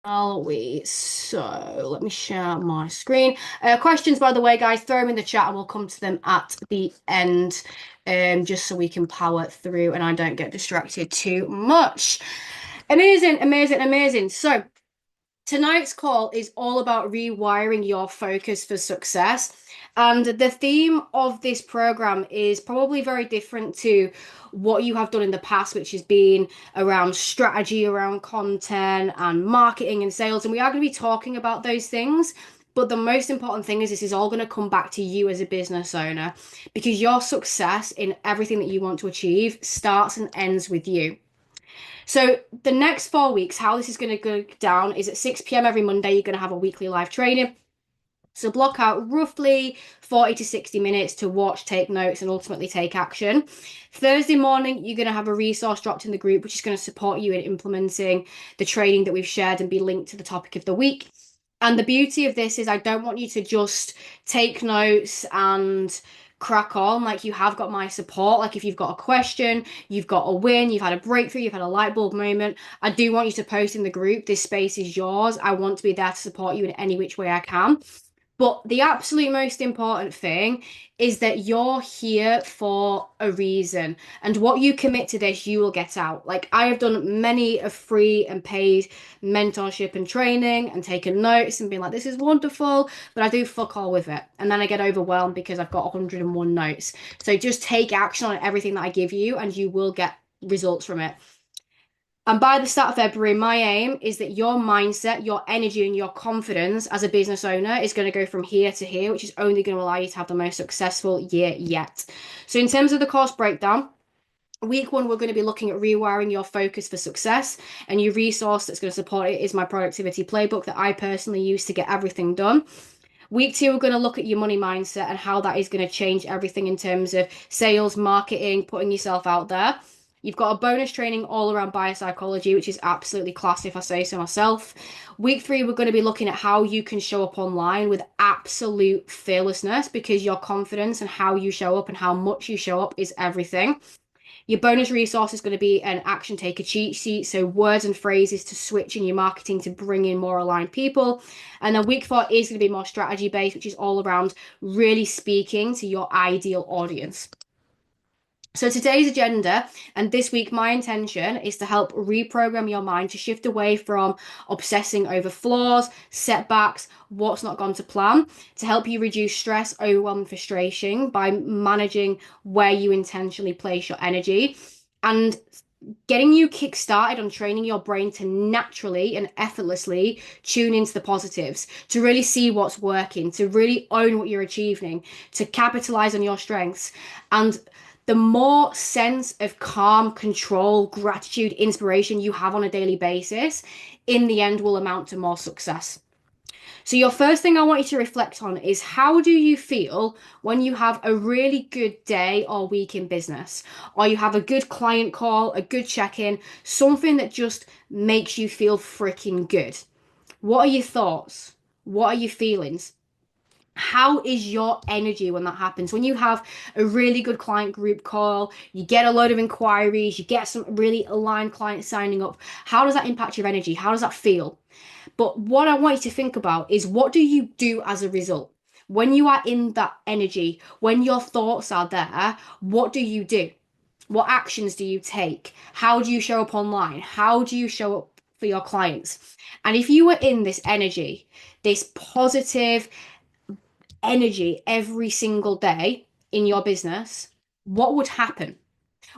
Are we? So let me share my screen. Questions, by the way, guys, throw them in the chat and we'll come to them at the end, just so we can power through and I don't get distracted too much. Amazing, amazing, amazing. So tonight's call is all about rewiring your focus for success. And the theme of this program is probably very different to what you have done in the past, which has been around strategy, around content and marketing and sales. And we are going to be talking about those things. But the most important thing is this is all going to come back to you as a business owner because your success in everything that you want to achieve starts and ends with you. So the next 4 weeks, how this is going to go down is at 6 p.m. every Monday, you're going to have a weekly live training. So block out roughly 40 to 60 minutes to watch, take notes, and ultimately take action. Thursday morning, you're going to have a resource dropped in the group, which is going to support you in implementing the training that we've shared and be linked to the topic of the week. And the beauty of this is I don't want you to just take notes and crack on. Like, you have got my support. Like, if you've got a question, you've got a win, you've had a breakthrough, you've had a light bulb moment, I do want you to post in the group. This space is yours. I want to be there to support you in any which way I can. But the absolute most important thing is that you're here for a reason. And what you commit to this, you will get out. Like, I have done many of free and paid mentorship and training and taken notes and been like, this is wonderful, but I do fuck all with it. And then I get overwhelmed because I've got 101 notes. So just take action on everything that I give you and you will get results from it. And by the start of February, my aim is that your mindset, your energy, and your confidence as a business owner is going to go from here to here, which is only going to allow you to have the most successful year yet. So, in terms of the course breakdown, week one, we're going to be looking at rewiring your focus for success. And your resource that's going to support it is my productivity playbook that I personally use to get everything done. Week two, we're going to look at your money mindset and how that is going to change everything in terms of sales, marketing, putting yourself out there. You've got a bonus training all around biopsychology, which is absolutely class if I say so myself. Week three, we're going to be looking at how you can show up online with absolute fearlessness because your confidence and how you show up and how much you show up is everything. Your bonus resource is going to be an action taker cheat sheet, so words and phrases to switch in your marketing to bring in more aligned people. And then week four is going to be more strategy based, which is all around really speaking to your ideal audience. So today's agenda and this week, my intention is to help reprogram your mind to shift away from obsessing over flaws, setbacks, what's not gone to plan, to help you reduce stress, overwhelm, and frustration by managing where you intentionally place your energy and getting you kick-started on training your brain to naturally and effortlessly tune into the positives, to really see what's working, to really own what you're achieving, to capitalize on your strengths. And the more sense of calm, control, gratitude, inspiration you have on a daily basis, in the end will amount to more success. So, your first thing I want you to reflect on is how do you feel when you have a really good day or week in business, or you have a good client call, a good check in, something that just makes you feel freaking good? What are your thoughts? What are your feelings? How is your energy when that happens? When you have a really good client group call, you get a load of inquiries, you get some really aligned clients signing up. How does that impact your energy? How does that feel? But what I want you to think about is what do you do as a result? When you are in that energy, when your thoughts are there, what do you do? What actions do you take? How do you show up online? How do you show up for your clients? And if you were in this energy, this positive energy every single day in your business, what would happen?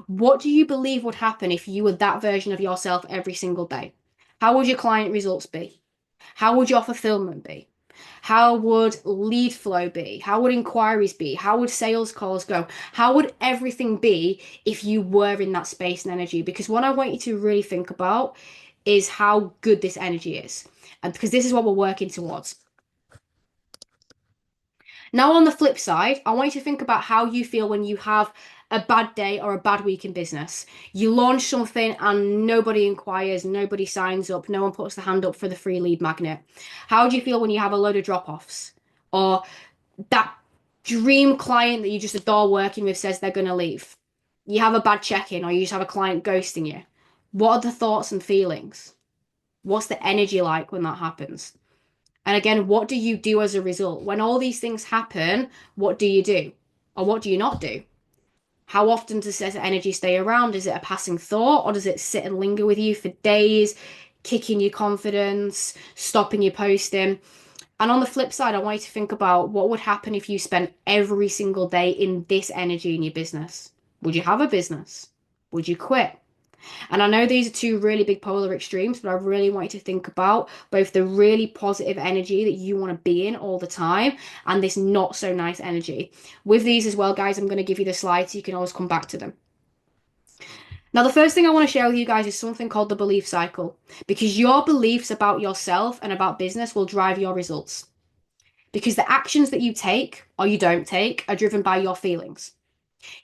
What do you believe would happen if you were that version of yourself every single day? How would your client results be? How would your fulfillment be? How would lead flow be? How would inquiries be? How would sales calls go? How would everything be if you were in that space and energy? Because what I want you to really think about is how good this energy is. And because this is what we're working towards. Now, on the flip side, I want you to think about how you feel when you have a bad day or a bad week in business. You launch something and nobody inquires, nobody signs up, no one puts the hand up for the free lead magnet. How do you feel when you have a load of drop offs? Or that dream client that you just adore working with says they're going to leave? You have a bad check in, or you just have a client ghosting you. What are the thoughts and feelings? What's the energy like when that happens? And again, what do you do as a result? When all these things happen, what do you do? Or what do you not do? How often does this energy stay around? Is it a passing thought or does it sit and linger with you for days, kicking your confidence, stopping your posting? And on the flip side, I want you to think about what would happen if you spent every single day in this energy in your business. Would you have a business? Would you quit? And I know these are two really big polar extremes, but I really want you to think about both the really positive energy that you want to be in all the time and this not so nice energy. With these as well, guys, I'm going to give you the slides so you can always come back to them. Now, the first thing I want to share with you guys is something called the belief cycle, because your beliefs about yourself and about business will drive your results. Because the actions that you take or you don't take are driven by your feelings.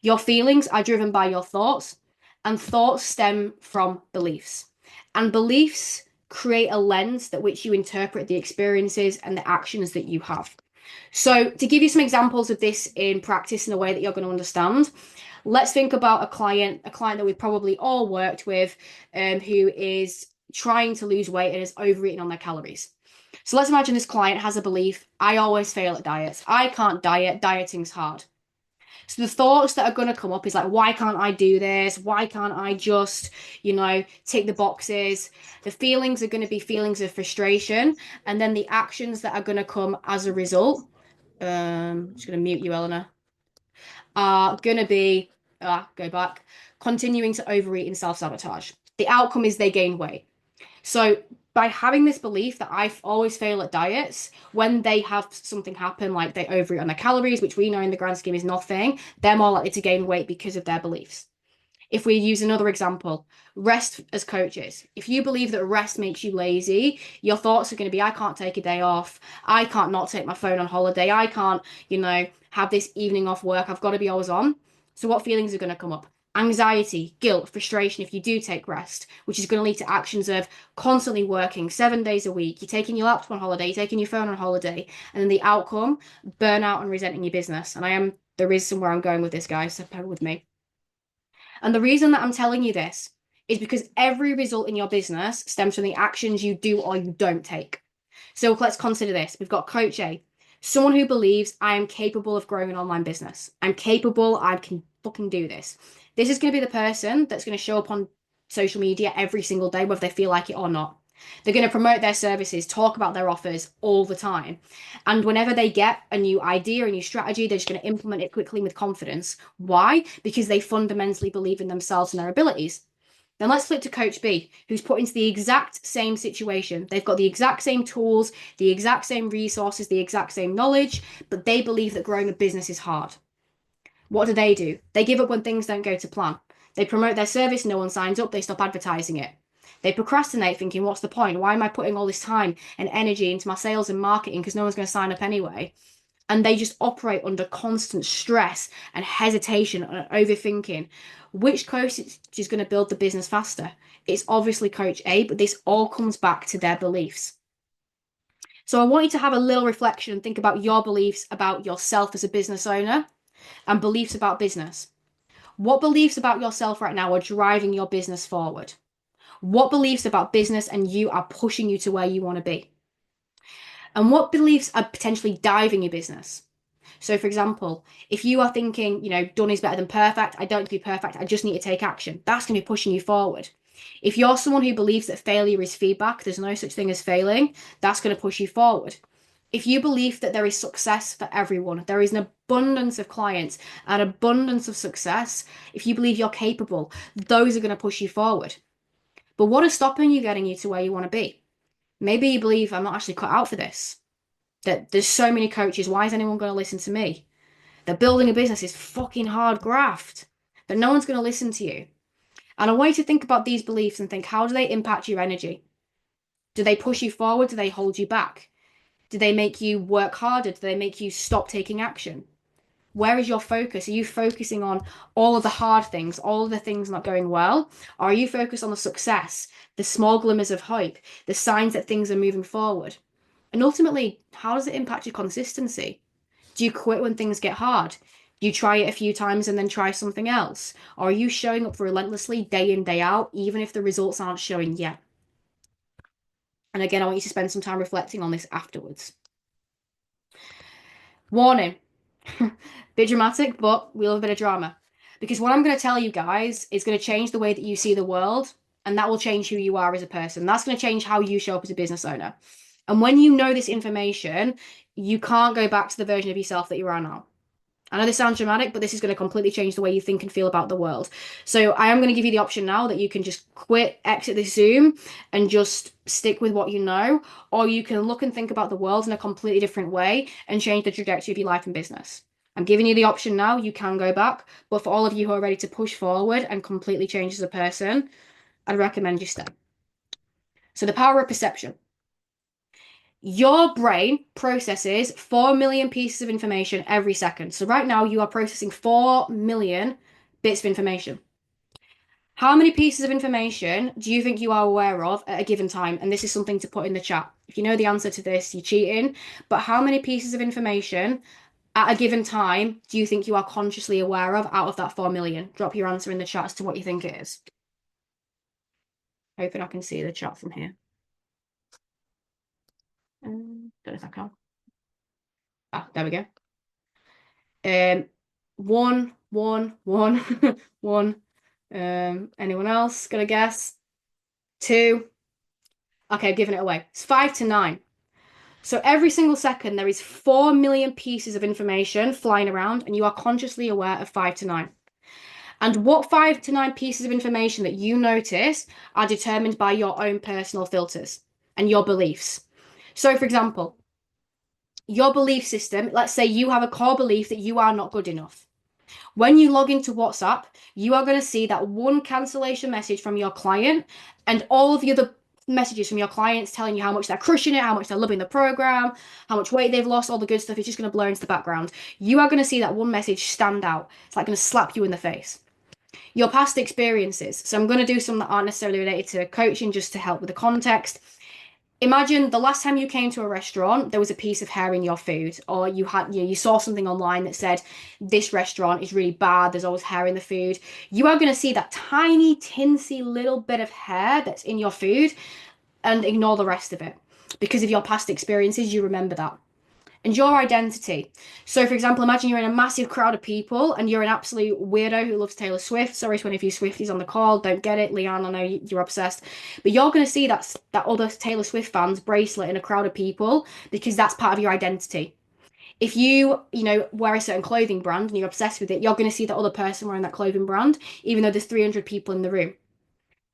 Your feelings are driven by your thoughts, and thoughts stem from beliefs. And beliefs create a lens that which you interpret the experiences and the actions that you have. So, to give you some examples of this in practice in a way that you're going to understand, let's think about a client that we've probably all worked with, who is trying to lose weight and is overeating on their calories. So let's imagine this client has a belief, I always fail at diets. I can't diet, dieting's hard. So the thoughts that are going to come up is like, why can't I do this? Why can't I just, tick the boxes? The feelings are going to be feelings of frustration. And then the actions that are going to come as a result, just going to mute you, Eleanor, are going to be, go back, continuing to overeat and self-sabotage. The outcome is they gain weight. So by having this belief that I always fail at diets, when they have something happen, like they overeat on their calories, which we know in the grand scheme is nothing, they're more likely to gain weight because of their beliefs. If we use another example, rest as coaches. If you believe that rest makes you lazy, your thoughts are going to be, I can't take a day off. I can't not take my phone on holiday. I can't, have this evening off work. I've got to be always on. So what feelings are going to come up? Anxiety, guilt, frustration if you do take rest, which is going to lead to actions of constantly working 7 days a week. You're taking your laptop on holiday, you're taking your phone on holiday, and then the outcome, burnout and resenting your business. And there is somewhere I'm going with this, guys, so bear with me. And the reason that I'm telling you this is because every result in your business stems from the actions you do or you don't take. So let's consider this. We've got Coach A, someone who believes I am capable of growing an online business. I'm capable, I can fucking do this. This is going to be the person that's going to show up on social media every single day, whether they feel like it or not. They're going to promote their services, talk about their offers all the time. And whenever they get a new idea, a new strategy, they're just going to implement it quickly with confidence. Why? Because they fundamentally believe in themselves and their abilities. Then let's flip to Coach B, who's put into the exact same situation. They've got the exact same tools, the exact same resources, the exact same knowledge, but they believe that growing a business is hard. What do? They give up when things don't go to plan. They promote their service, no one signs up, they stop advertising it. They procrastinate, thinking, what's the point? Why am I putting all this time and energy into my sales and marketing because no one's going to sign up anyway? And they just operate under constant stress and hesitation and overthinking. Which coach is going to build the business faster? It's obviously Coach A, but this all comes back to their beliefs. So I want you to have a little reflection and think about your beliefs about yourself as a business owner and beliefs about business. What beliefs about yourself right now are driving your business forward? What beliefs about business and you are pushing you to where you want to be? And what beliefs are potentially diving your business? So, for example, if you are thinking, done is better than perfect, I don't need to be perfect, I just need to take action, that's going to be pushing you forward. If you're someone who believes that failure is feedback, there's no such thing as failing, that's going to push you forward. If you believe that there is success for everyone, there is an abundance of clients, an abundance of success, if you believe you're capable, those are going to push you forward. But what is stopping you getting you to where you want to be? Maybe you believe I'm not actually cut out for this, that there's so many coaches, why is anyone going to listen to me? That building a business is fucking hard graft, that no one's going to listen to you. And I want you to think about these beliefs and think, how do they impact your energy? Do they push you forward? Do they hold you back? Do they make you work harder? Do they make you stop taking action? Where is your focus? Are you focusing on all of the hard things, all of the things not going well? Or are you focused on the success, the small glimmers of hope, the signs that things are moving forward? And ultimately, how does it impact your consistency? Do you quit when things get hard? Do you try it a few times and then try something else? Or are you showing up relentlessly day in, day out, even if the results aren't showing yet? And again, I want you to spend some time reflecting on this afterwards. Warning. Bit dramatic, but we love a bit of drama. Because what I'm going to tell you guys is going to change the way that you see the world, and that will change who you are as a person. That's going to change how you show up as a business owner. And when you know this information, you can't go back to the version of yourself that you are now. I know this sounds dramatic, but this is going to completely change the way you think and feel about the world. So I am going to give you the option now that you can just quit, exit this Zoom, and just stick with what you know, or you can look and think about the world in a completely different way and change the trajectory of your life and business. I'm giving you the option now. You can go back, but for all of you who are ready to push forward and completely change as a person, I'd recommend you stay. So the power of perception. Your brain processes 4 million pieces of information every second. So right now you are processing 4 million bits of information. How many pieces of information do you think you are aware of at a given time? And this is something to put in the chat. If you know the answer to this, you're cheating. But how many pieces of information at a given time do you think you are consciously aware of out of that 4 million? Drop your answer in the chat as to what you think it is. Hoping I can see the chat from here. Don't know if I can. There we go. One, one. Anyone else got a guess? Two. Okay, giving it away. It's 5 to 9. So every single second there is 4 million pieces of information flying around, and you are consciously aware of 5 to 9. And what 5 to 9 pieces of information that you notice are determined by your own personal filters and your beliefs. So, for example, your belief system, let's say you have a core belief that you are not good enough. When you log into WhatsApp, you are going to see that one cancellation message from your client and all of the other messages from your clients telling you how much they're crushing it, how much they're loving the program, how much weight they've lost, all the good stuff is just going to blur into the background. You are going to see that one message stand out. It's like going to slap you in the face. Your past experiences. So I'm going to do some that aren't necessarily related to coaching just to help with the context. Imagine the last time you came to a restaurant, there was a piece of hair in your food, or you saw something online that said this restaurant is really bad, there's always hair in the food. You are going to see that tiny, tinsy little bit of hair that's in your food and ignore the rest of it. Because of your past experiences, you remember that. And your identity. So, for example, imagine you're in a massive crowd of people and you're an absolute weirdo who loves Taylor Swift. Sorry to any of you Swifties on the call. Don't get it. Leanne, I know you're obsessed. But you're going to see that other Taylor Swift fans bracelet in a crowd of people because that's part of your identity. If you wear a certain clothing brand and you're obsessed with it, you're going to see that other person wearing that clothing brand, even though there's 300 people in the room.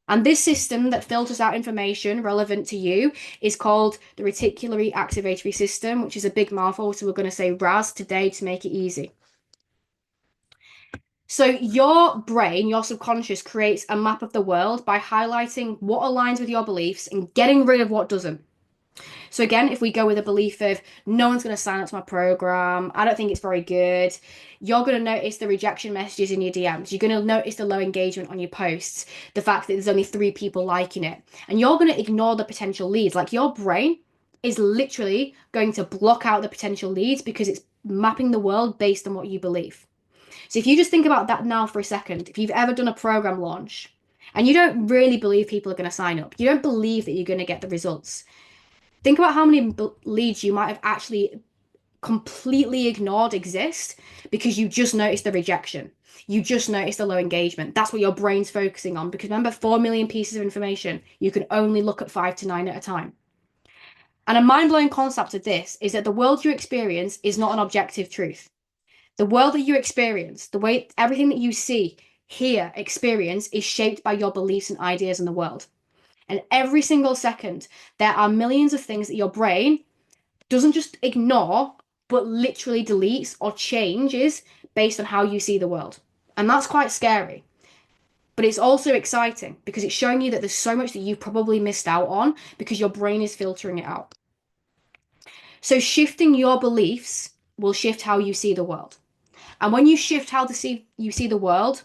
And this system that filters out information relevant to you is called the reticular activatory system, which is a big mouthful. So we're going to say RAS today to make it easy. So your brain, your subconscious, creates a map of the world by highlighting what aligns with your beliefs and getting rid of what doesn't. So again, if we go with a belief of no one's going to sign up to my program, I don't think it's very good, you're going to notice the rejection messages in your DMs. You're going to notice the low engagement on your posts, the fact that there's only 3 people liking it, and you're going to ignore the potential leads. Like your brain is literally going to block out the potential leads because it's mapping the world based on what you believe. So if you just think about that now for a second, if you've ever done a program launch and you don't really believe people are going to sign up, you don't believe that you're going to get the results. Think about how many leads you might have actually completely ignored exist because you just noticed the rejection. You just noticed the low engagement. That's what your brain's focusing on. Because remember, 4 million pieces of information, you can only look at 5 to 9 at a time. And a mind-blowing concept of this is that the world you experience is not an objective truth. The world that you experience, the way everything that you see, hear, experience is shaped by your beliefs and ideas in the world. And every single second, there are millions of things that your brain doesn't just ignore, but literally deletes or changes based on how you see the world. And that's quite scary. But it's also exciting because it's showing you that there's so much that you've probably missed out on because your brain is filtering it out. So shifting your beliefs will shift how you see the world. And when you shift how you see the world,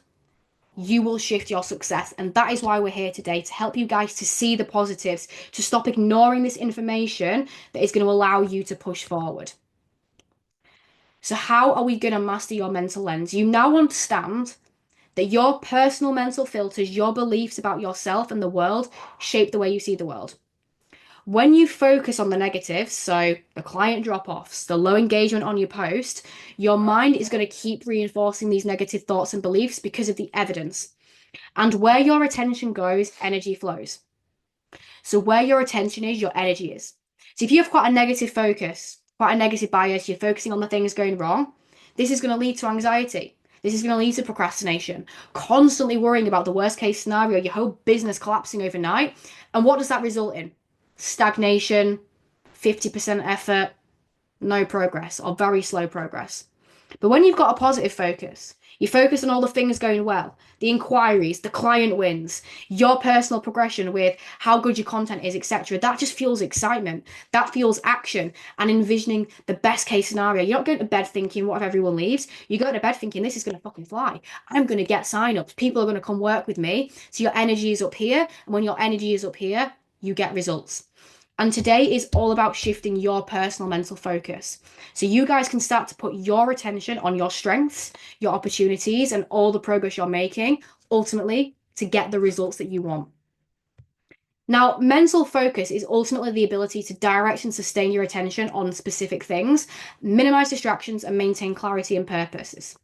you will shift your success. And that is why we're here today, to help you guys to see the positives, to stop ignoring this information that is going to allow you to push forward. So how are we going to master your mental lens? You now understand that your personal mental filters, your beliefs about yourself and the world shape the way you see the world. When you focus on the negatives, so the client drop-offs, the low engagement on your post, your mind is going to keep reinforcing these negative thoughts and beliefs because of the evidence. And where your attention goes, energy flows. So where your attention is, your energy is. So if you have quite a negative focus, quite a negative bias, you're focusing on the things going wrong, this is going to lead to anxiety. This is going to lead to procrastination, constantly worrying about the worst case scenario, your whole business collapsing overnight. And what does that result in? Stagnation, 50% effort, no progress, or very slow progress. But when you've got a positive focus, you focus on all the things going well, the inquiries, the client wins, your personal progression with how good your content is, etc. That just fuels excitement. That fuels action and envisioning the best case scenario. You're not going to bed thinking, what if everyone leaves? You go to bed thinking, this is going to fucking fly. I'm going to get sign-ups. People are going to come work with me. So your energy is up here. And when your energy is up here, you get results. And today is all about shifting your personal mental focus. So you guys can start to put your attention on your strengths, your opportunities, and all the progress you're making, ultimately, to get the results that you want. Now, mental focus is ultimately the ability to direct and sustain your attention on specific things, minimize distractions, and maintain clarity and purposes.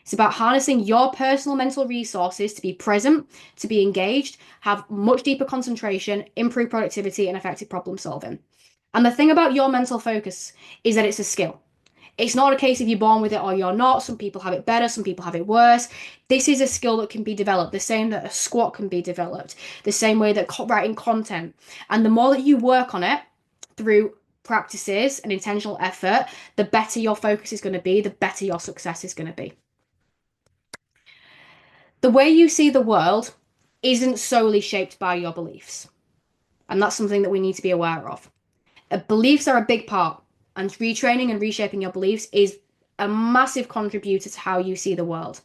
It's about harnessing your personal mental resources to be present, to be engaged, have much deeper concentration, improve productivity, and effective problem solving. And the thing about your mental focus is that it's a skill. It's not a case of you're born with it or you're not. Some people have it better, some people have it worse. This is a skill that can be developed, the same that a squat can be developed, the same way that writing content. And the more that you work on it through practices and intentional effort, the better your focus is going to be, the better your success is going to be. The way you see the world isn't solely shaped by your beliefs. And that's something that we need to be aware of. Beliefs are a big part, and retraining and reshaping your beliefs is a massive contributor to how you see the world.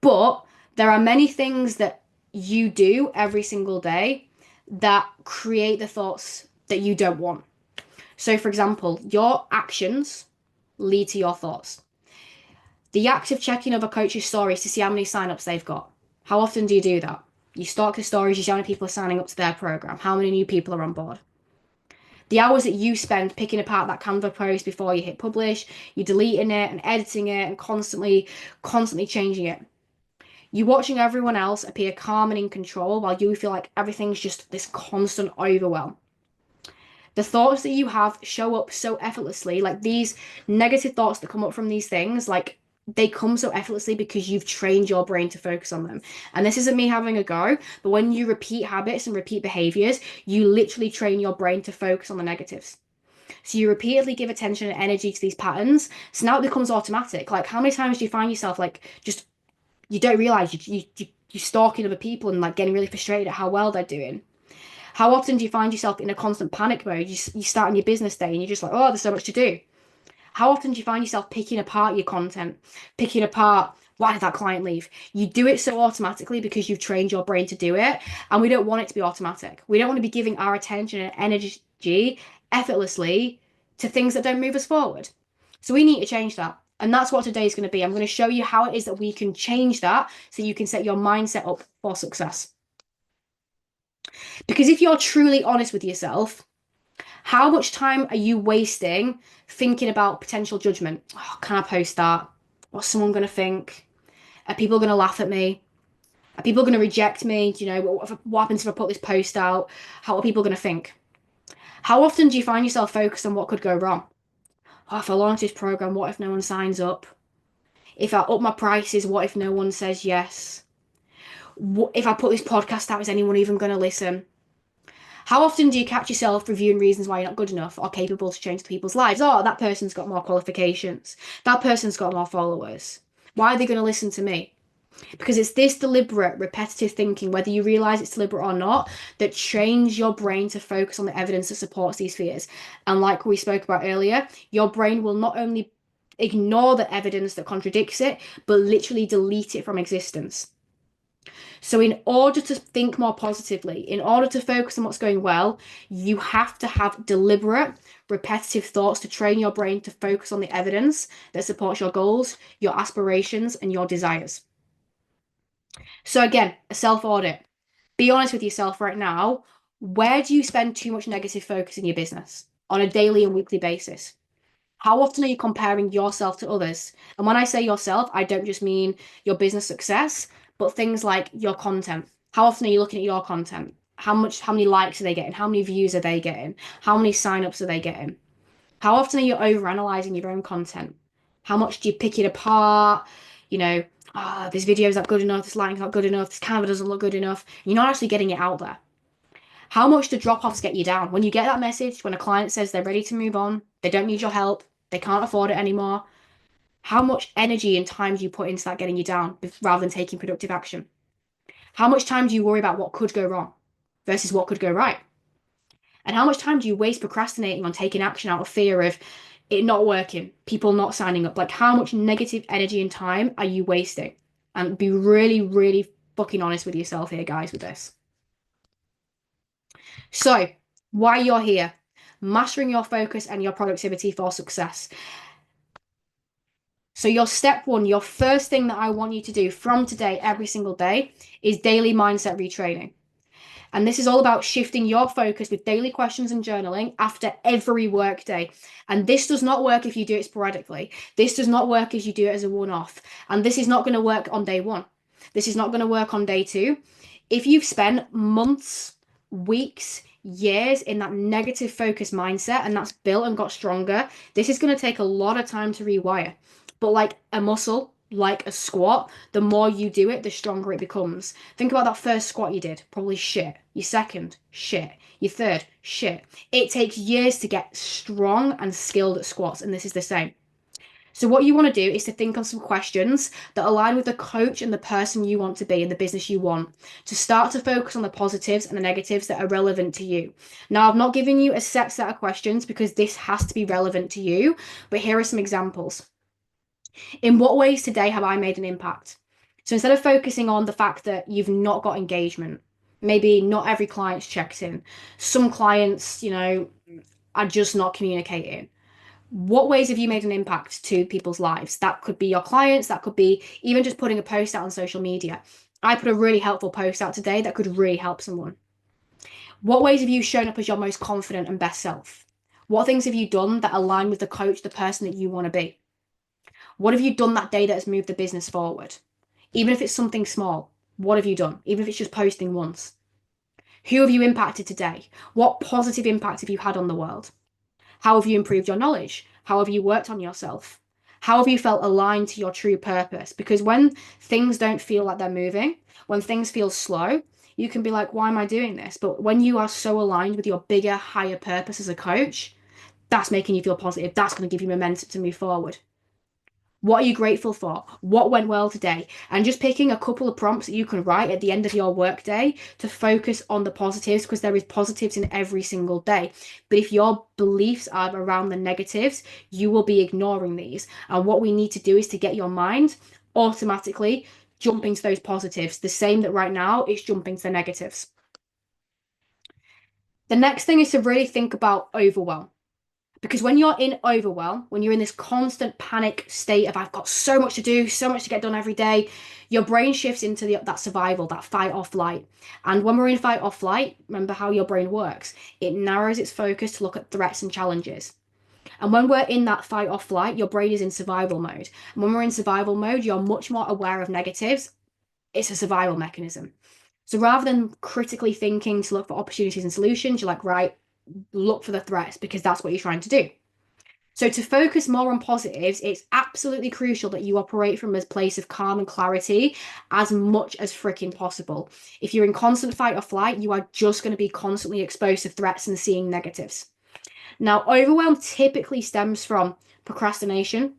But there are many things that you do every single day that create the thoughts that you don't want. So, for example, your actions lead to your thoughts. The act of checking other coaches' stories to see how many signups they've got. How often do you do that? You stalk the stories, you see how many people are signing up to their program, how many new people are on board. The hours that you spend picking apart that Canva post before you hit publish, you're deleting it and editing it and constantly changing it. You're watching everyone else appear calm and in control while you feel like everything's just this constant overwhelm. The thoughts that you have show up so effortlessly, like these negative thoughts that come up from these things, like they come so effortlessly because you've trained your brain to focus on them. And this isn't me having a go, but when you repeat habits and repeat behaviors, you literally train your brain to focus on the negatives. So you repeatedly give attention and energy to these patterns. So now it becomes automatic. Like how many times do you find yourself like just you don't realize you're stalking other people and like getting really frustrated at how well they're doing? How often do you find yourself in a constant panic mode? You start on your business day and you're just like, oh, there's so much to do. How often do you find yourself picking apart your content, picking apart why did that client leave? You do it so automatically because you've trained your brain to do it, and we don't want it to be automatic. We don't want to be giving our attention and energy effortlessly to things that don't move us forward. So we need to change that. And that's what today's going to be. I'm going to show you how it is that we can change that so you can set your mindset up for success. Because if you're truly honest with yourself, how much time are you wasting thinking about potential judgment? Oh, can I post that? What's someone going to think? Are people going to laugh at me? Are people going to reject me? Do you know, what happens if I put this post out? How are people going to think? How often do you find yourself focused on what could go wrong? Oh, if I launch this program, what if no one signs up? If I up my prices, what if no one says yes? If I put this podcast out, is anyone even going to listen? How often do you catch yourself reviewing reasons why you're not good enough or capable to change people's lives? Oh, that person's got more qualifications. That person's got more followers. Why are they going to listen to me? Because it's this deliberate, repetitive thinking, whether you realize it's deliberate or not, that trains your brain to focus on the evidence that supports these fears. And like we spoke about earlier, your brain will not only ignore the evidence that contradicts it, but literally delete it from existence. So in order to think more positively, in order to focus on what's going well, you have to have deliberate, repetitive thoughts to train your brain to focus on the evidence that supports your goals, your aspirations, and your desires. So again, a self-audit. Be honest with yourself right now. Where do you spend too much negative focus in your business on a daily and weekly basis? How often are you comparing yourself to others? And when I say yourself, I don't just mean your business success, but things like your content. How often are you looking at your content? How many likes are they getting? How many views are they getting? How many signups are they getting? How often are you overanalyzing your own content? How much do you pick it apart? You know, this video is not good enough, this lighting's not good enough, this camera doesn't look good enough. You're not actually getting it out there. How much do drop-offs get you down? When you get that message, when a client says they're ready to move on, they don't need your help, they can't afford it anymore, how much energy and time do you put into that getting you down rather than taking productive action? How much time do you worry about what could go wrong versus what could go right? And how much time do you waste procrastinating on taking action out of fear of it not working, people not signing up? Like, how much negative energy and time are you wasting? And be really, really fucking honest with yourself here, guys, with this. So, why you're here, mastering your focus and your productivity for success. So, your step one, your first thing that I want you to do from today, every single day, is daily mindset retraining. And this is all about shifting your focus with daily questions and journaling after every work day. And this does not work if you do it sporadically. This does not work if you do it as a one-off. And this is not going to work on day one. This is not going to work on day two. If you've spent months, weeks, years in that negative focus mindset and that's built and got stronger, this is going to take a lot of time to rewire. But like a muscle, like a squat, the more you do it, the stronger it becomes. Think about that first squat you did, probably shit. Your second, shit. Your third, shit. It takes years to get strong and skilled at squats, and this is the same. So what you want to do is to think on some questions that align with the coach and the person you want to be and the business you want, to start to focus on the positives and the negatives that are relevant to you. Now, I've not given you a set of questions because this has to be relevant to you, but here are some examples. In what ways today have I made an impact? So instead of focusing on the fact that you've not got engagement, maybe not every client's checked in, some clients, are just not communicating. What ways have you made an impact to people's lives? That could be your clients, that could be even just putting a post out on social media. I put a really helpful post out today that could really help someone. What ways have you shown up as your most confident and best self? What things have you done that align with the coach, the person that you want to be? What have you done that day that has moved the business forward? Even if it's something small, what have you done? Even if it's just posting once. Who have you impacted today? What positive impact have you had on the world? How have you improved your knowledge? How have you worked on yourself? How have you felt aligned to your true purpose? Because when things don't feel like they're moving, when things feel slow, you can be like, why am I doing this? But when you are so aligned with your bigger, higher purpose as a coach, that's making you feel positive. That's going to give you momentum to move forward. What are you grateful for? What went well today? And just picking a couple of prompts that you can write at the end of your workday to focus on the positives, because there is positives in every single day. But if your beliefs are around the negatives, you will be ignoring these. And what we need to do is to get your mind automatically jumping to those positives, the same that right now it's jumping to the negatives. The next thing is to really think about overwhelm. Because when you're in overwhelm, when you're in this constant panic state of I've got so much to do, so much to get done every day, your brain shifts into that survival, that fight or flight. And when we're in fight or flight, remember how your brain works. It narrows its focus to look at threats and challenges. And when we're in that fight or flight, your brain is in survival mode. And when we're in survival mode, you're much more aware of negatives. It's a survival mechanism. So rather than critically thinking to look for opportunities and solutions, you're like, right, look for the threats because that's what you're trying to do. So to focus more on positives, it's absolutely crucial that you operate from a place of calm and clarity as much as freaking possible. If you're in constant fight or flight, you are just going to be constantly exposed to threats and seeing negatives. Now, overwhelm typically stems from procrastination,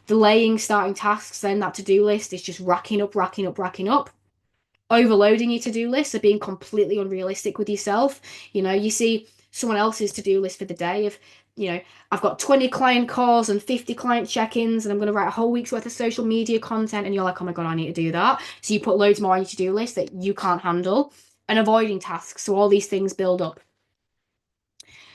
delaying starting tasks, then that to-do list is just racking up, overloading your to-do list or being completely unrealistic with yourself. You see someone else's to-do list for the day of, I've got 20 client calls and 50 client check-ins and I'm going to write a whole week's worth of social media content, and you're like, oh my God, I need to do that. So you put loads more on your to-do list that you can't handle, and avoiding tasks. So all these things build up.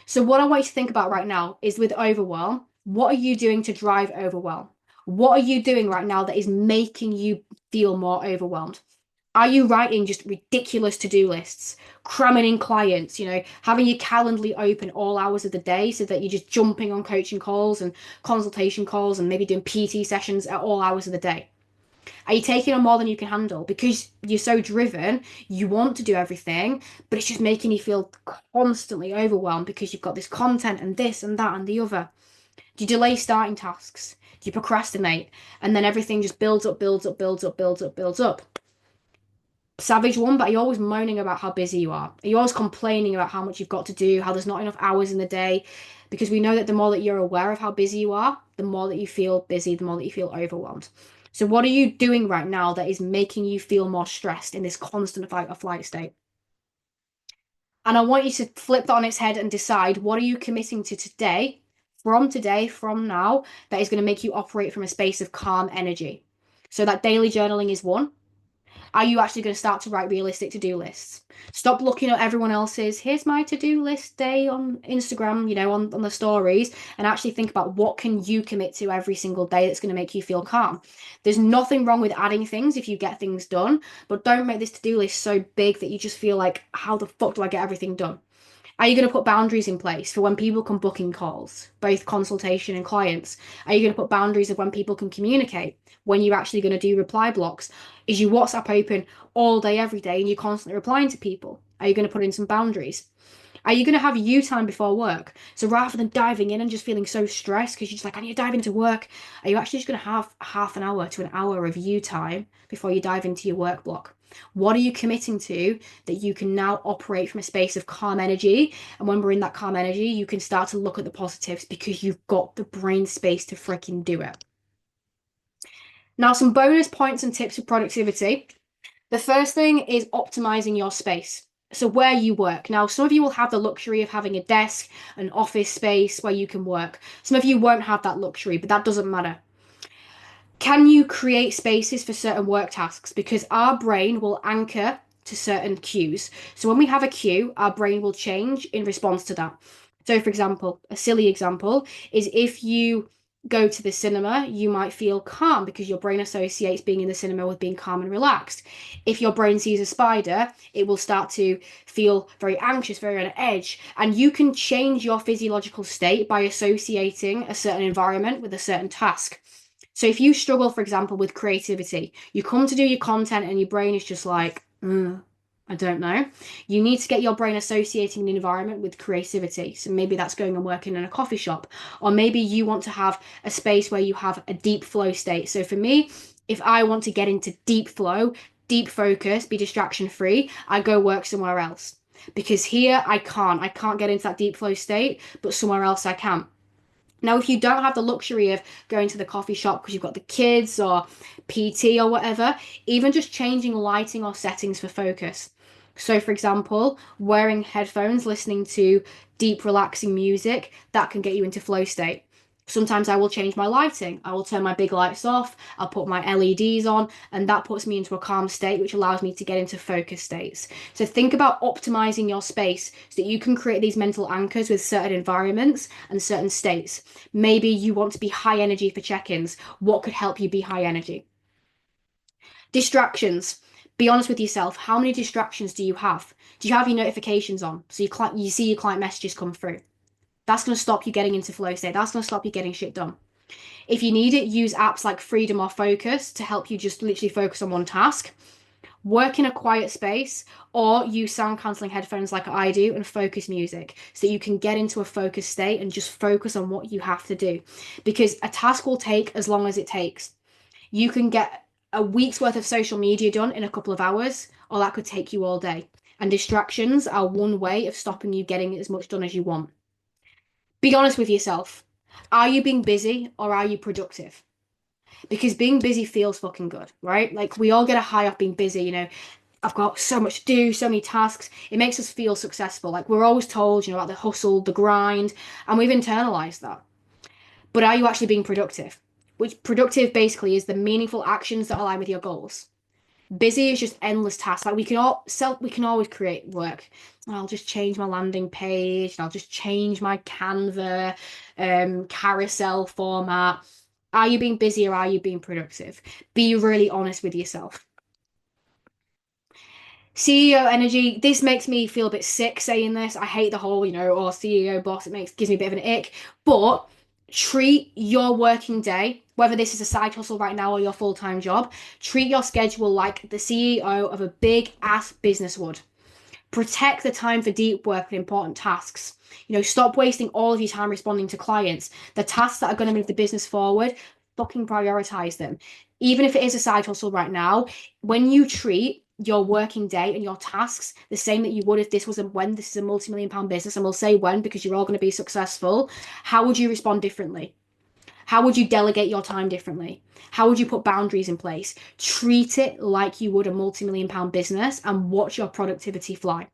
So what I want you to think about right now is with overwhelm, what are you doing to drive overwhelm? What are you doing right now that is making you feel more overwhelmed? Are you writing just ridiculous to-do lists, cramming in clients, having your Calendly open all hours of the day so that you're just jumping on coaching calls and consultation calls and maybe doing PT sessions at all hours of the day? Are you taking on more than you can handle? Because you're so driven, you want to do everything, but it's just making you feel constantly overwhelmed because you've got this content and this and that and the other. Do you delay starting tasks? Do you procrastinate? And then everything just builds up, builds up, builds up, builds up, builds up. Savage one, but are you always moaning about how busy you are? Are you always complaining about how much you've got to do, how there's not enough hours in the day? Because we know that the more that you're aware of how busy you are, the more that you feel busy, the more that you feel overwhelmed. So what are you doing right now that is making you feel more stressed in this constant fight or flight state? And I want you to flip that on its head and decide, what are you committing to today, from now, that is going to make you operate from a space of calm energy. So that daily journaling is one. Are you actually going to start to write realistic to-do lists? Stop looking at everyone else's, here's my to-do list day on Instagram, on the stories, and actually think about what can you commit to every single day that's going to make you feel calm. There's nothing wrong with adding things if you get things done, but don't make this to-do list so big that you just feel like, how the fuck do I get everything done? Are you going to put boundaries in place for when people can book in calls, both consultation and clients? Are you going to put boundaries of when people can communicate? When you're actually going to do reply blocks? Is your WhatsApp open all day, every day, and you're constantly replying to people? Are you going to put in some boundaries? Are you going to have you time before work? So rather than diving in and just feeling so stressed because you're just like, I need to dive into work, are you actually just going to have half an hour to an hour of you time before you dive into your work block? What are you committing to that you can now operate from a space of calm energy? And when we're in that calm energy, you can start to look at the positives because you've got the brain space to freaking do it. Now, some bonus points and tips for productivity. The first thing is optimizing your space. So where you work. Now, some of you will have the luxury of having a desk, an office space where you can work. Some of you won't have that luxury, but that doesn't matter. Can you create spaces for certain work tasks? Because our brain will anchor to certain cues. So when we have a cue, our brain will change in response to that. So, for example, a silly example is if you go to the cinema, you might feel calm because your brain associates being in the cinema with being calm and relaxed. If your brain sees a spider, it will start to feel very anxious, very on edge. And you can change your physiological state by associating a certain environment with a certain task. So if you struggle, for example, with creativity, you come to do your content and your brain is just like, I don't know. You need to get your brain associating an environment with creativity. So maybe that's going and working in a coffee shop, or maybe you want to have a space where you have a deep flow state. So for me, if I want to get into deep flow, deep focus, be distraction free, I go work somewhere else. Because here I can't get into that deep flow state, but somewhere else I can. Now, if you don't have the luxury of going to the coffee shop because you've got the kids or PT or whatever, even just changing lighting or settings for focus. So, for example, wearing headphones, listening to deep, relaxing music, that can get you into flow state. Sometimes I will change my lighting. I will turn my big lights off. I'll put my LEDs on, and that puts me into a calm state, which allows me to get into focus states. So think about optimizing your space so that you can create these mental anchors with certain environments and certain states. Maybe you want to be high energy for check-ins. What could help you be high energy? Distractions. Be honest with yourself. How many distractions do you have? Do you have your notifications on so you see your client messages come through? That's going to stop you getting into flow state. That's going to stop you getting shit done. If you need it, use apps like Freedom or Focus to help you just literally focus on one task. Work in a quiet space or use sound cancelling headphones like I do and focus music so that you can get into a focused state and just focus on what you have to do. Because a task will take as long as it takes. You can get a week's worth of social media done in a couple of hours, or that could take you all day. And distractions are one way of stopping you getting as much done as you want. Be honest with yourself. Are you being busy or are you productive? Because being busy feels fucking good, right? Like we all get a high off being busy, I've got so much to do, so many tasks. It makes us feel successful. Like we're always told, about the hustle, the grind, and we've internalized that. But are you actually being productive? Which productive basically is the meaningful actions that align with your goals. Busy is just endless tasks. Like we can always create work. I'll just change my landing page, and I'll just change my Canva carousel format. Are you being busy or are you being productive? Be really honest with yourself. CEO energy, this makes me feel a bit sick saying this. I hate the whole, or CEO boss. Gives me a bit of an ick. But treat your working day, whether this is a side hustle right now or your full-time job, treat your schedule like the CEO of a big ass business would. Protect the time for deep work and important tasks. Stop wasting all of your time responding to clients. The tasks that are going to move the business forward, fucking prioritize them. Even if it is a side hustle right now, when you treat your working day and your tasks the same that you would if this was when this is a multi-million pound business, and we'll say when because you're all going to be successful, how would you respond differently? How would you delegate your time differently? How would you put boundaries in place? Treat it like you would a multi-million pound business and watch your productivity fly.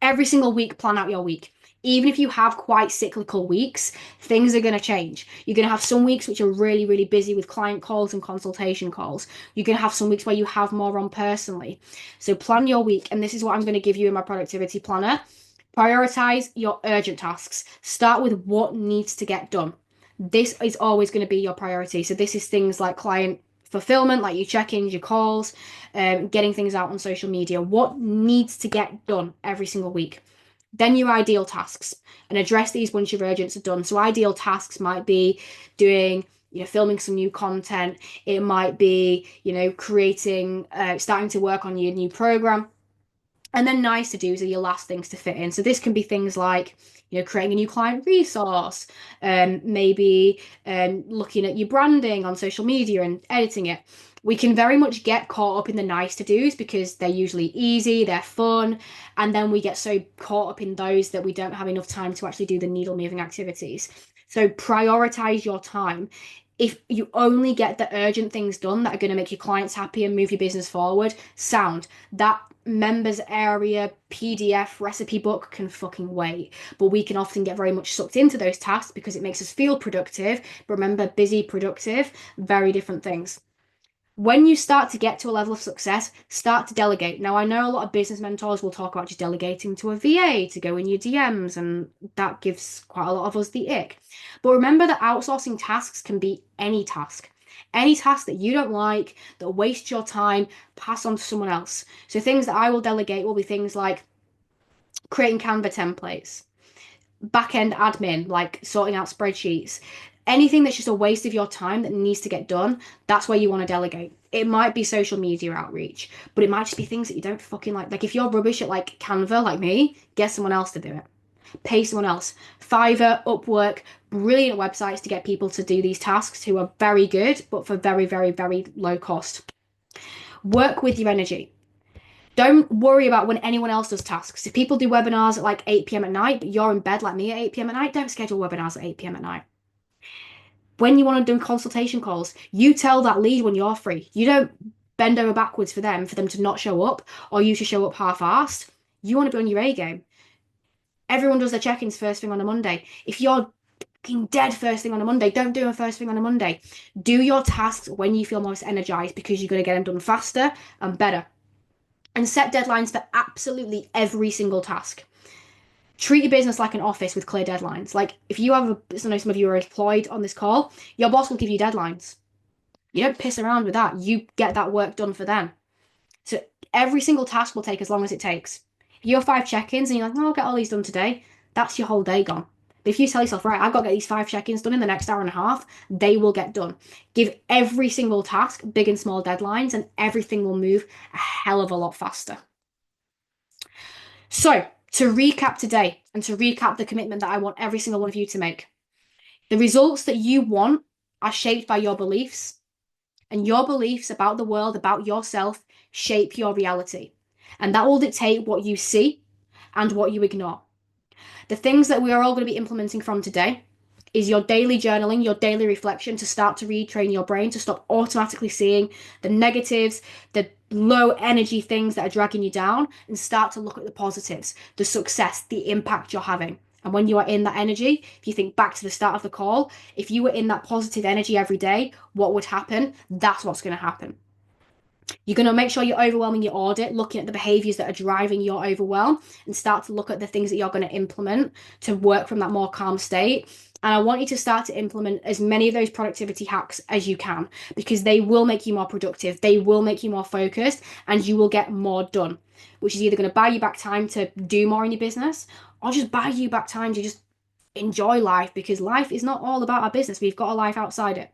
Every single week, plan out your week. Even if you have quite cyclical weeks, things are going to change. You're going to have some weeks which are really, really busy with client calls and consultation calls. You're going to have some weeks where you have more on personally. So plan your week. And this is what I'm going to give you in my productivity planner. Prioritize your urgent tasks. Start with what needs to get done. This is always going to be your priority. So this is things like client fulfillment, like your check-ins, your calls, getting things out on social media. What needs to get done every single week? Then your ideal tasks, and address these once your urgents are done. So ideal tasks might be doing, filming some new content. It might be, creating, starting to work on your new program. And then nice to do's are your last things to fit in. So this can be things like, creating a new client resource, maybe looking at your branding on social media and editing it. We can very much get caught up in the nice to do's because they're usually easy, they're fun, and then we get so caught up in those that we don't have enough time to actually do the needle moving activities. So prioritize your time. If you only get the urgent things done that are going to make your clients happy and move your business forward, sound. That members area PDF recipe book can fucking wait. But we can often get very much sucked into those tasks because it makes us feel productive. But remember, busy, productive, very different things. When you start to get to a level of success, start to delegate. Now, I know a lot of business mentors will talk about just delegating to a VA to go in your DMs, and that gives quite a lot of us the ick. But remember that outsourcing tasks can be any task. Any task that you don't like, that wastes your time, pass on to someone else. So things that I will delegate will be things like creating Canva templates, back-end admin, like sorting out spreadsheets. Anything that's just a waste of your time that needs to get done, that's where you want to delegate. It might be social media outreach, but it might just be things that you don't fucking like. Like if you're rubbish at like Canva, like me, get someone else to do it. Pay someone else. Fiverr, Upwork, brilliant websites to get people to do these tasks who are very good, but for very, very, very low cost. Work with your energy. Don't worry about when anyone else does tasks. If people do webinars at like 8 p.m. at night, but you're in bed like me at 8 p.m. at night, don't schedule webinars at 8 p.m. at night. When you want to do consultation calls, you tell that lead when you're free. You don't bend over backwards for them to not show up or you to show up half-assed. You want to be on your A game. Everyone does their check-ins first thing on a Monday. If you're fucking dead first thing on a Monday, don't do them first thing on a Monday. Do your tasks when you feel most energized because you're going to get them done faster and better. And set deadlines for absolutely every single task. Treat your business like an office with clear deadlines. Like if you have I know some of you are employed on this call, your boss will give you deadlines. You don't piss around with that. You get that work done for them. So every single task will take as long as it takes. If you have 5 check-ins and you're like, oh, I'll get all these done today, that's your whole day gone. But if you tell yourself, right, I've got to get these 5 check-ins done in the next hour and a half, they will get done. Give every single task big and small deadlines, and everything will move a hell of a lot faster. So, to recap today and to recap the commitment that I want every single one of you to make, the results that you want are shaped by your beliefs, and your beliefs about the world, about yourself, shape your reality. And that will dictate what you see and what you ignore. The things that we are all going to be implementing from today is your daily journaling, your daily reflection to start to retrain your brain to stop automatically seeing the negatives, the low energy things that are dragging you down, and start to look at the positives, the success, the impact you're having. And when you are in that energy, if you think back to the start of the call, if you were in that positive energy every day, what would happen? That's what's going to happen. You're going to make sure you're overwhelming your audit, looking at the behaviors that are driving your overwhelm, and start to look at the things that you're going to implement to work from that more calm state. And I want you to start to implement as many of those productivity hacks as you can, because they will make you more productive, they will make you more focused, and you will get more done, which is either going to buy you back time to do more in your business or just buy you back time to just enjoy life, because life is not all about our business. We've got a life outside it.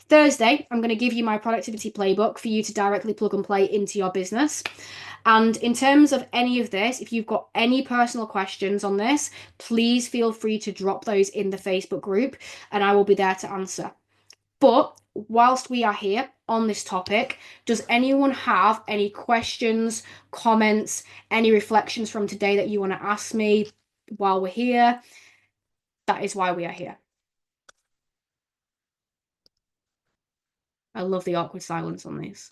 Thursday, I'm going to give you my productivity playbook for you to directly plug and play into your business. And in terms of any of this, if you've got any personal questions on this, please feel free to drop those in the Facebook group and I will be there to answer. But whilst we are here on this topic, does anyone have any questions, comments, any reflections from today that you want to ask me while we're here? That is why we are here. I love the awkward silence on these.